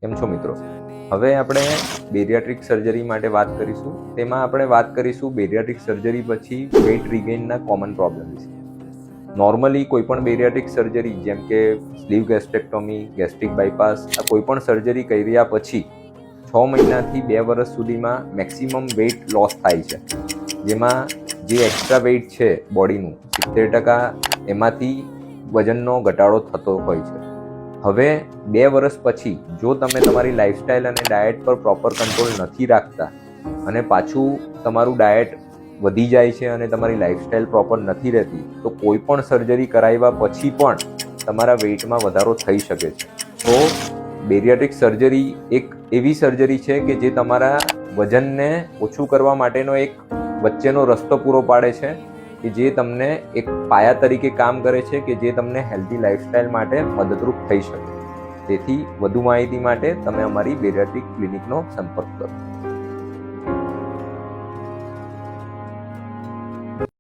કેમ છો મિત્રો? હવે આપણે બેરિયાટ્રિક સર્જરી માટે વાત કરીશું. તેમાં આપણે વાત કરીશું બેરિયાટ્રિક સર્જરી પછી વેઇટ રિગેઇનના કોમન પ્રોબ્લેમ વિશે. નોર્મલી કોઈપણ બેરિયાટ્રિક સર્જરી જેમ કે સ્લીવ ગેસ્ટ્રેક્ટોમી, ગેસ્ટ્રિક બાયપાસ આ કોઈપણ સર્જરી કર્યા પછી 6 મહિનાથી 2 વર્ષ સુધીમાં મેક્સિમમ વેઇટ લોસ થાય છે. જેમાં જે એક્સ્ટ્રા વેઇટ છે બોડીનું 70% એમાંથી વજનનો ઘટાડો થતો હોય છે. હવે 2 વર્ષ પછી જો તમે તમારી લાઈફસ્ટાઈલ અને ડાયટ પર પ્રોપર કંટ્રોલ નથી રાખતા અને પાછું તમારું ડાયટ વધી જાય છે અને તમારી લાઈફસ્ટાઈલ પ્રોપર નથી રહેતી, તો કોઈ પણ સર્જરી કરાવ્યા પછી પણ તમારા વેઇટમાં વધારો થઈ શકે છે. તો બેરિયાટ્રિક સર્જરી એક એવી સર્જરી છે કે જે તમારા વજનને ઓછું કરવા માટેનો એક વચ્ચેનો રસ્તો પૂરો પાડે છે કે જે તમને એક પાયા તરીકે કામ કરે છે કે જે તમને હેલ્ધી લાઈફસ્ટાઈલ માટે મદદરૂપ થઈ શકે. તેથી વધુ માહિતી માટે તમે અમારી બેરિયાટ્રિક ક્લિનિકનો સંપર્ક કરો.